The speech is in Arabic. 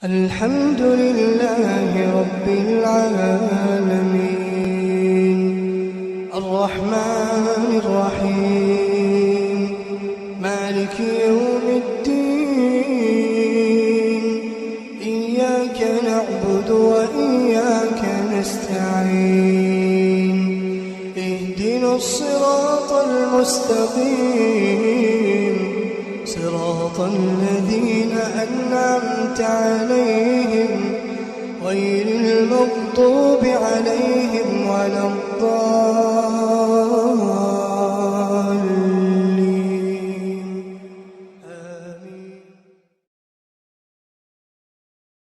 الحمد لله رب العالمين الرحمن الرحيم مالك يوم الدين إياك نعبد وإياك نستعين اهدنا الصراط المستقيم صراط الذين أنعمت عليهم غير المغضوب عليهم ولا الضالين.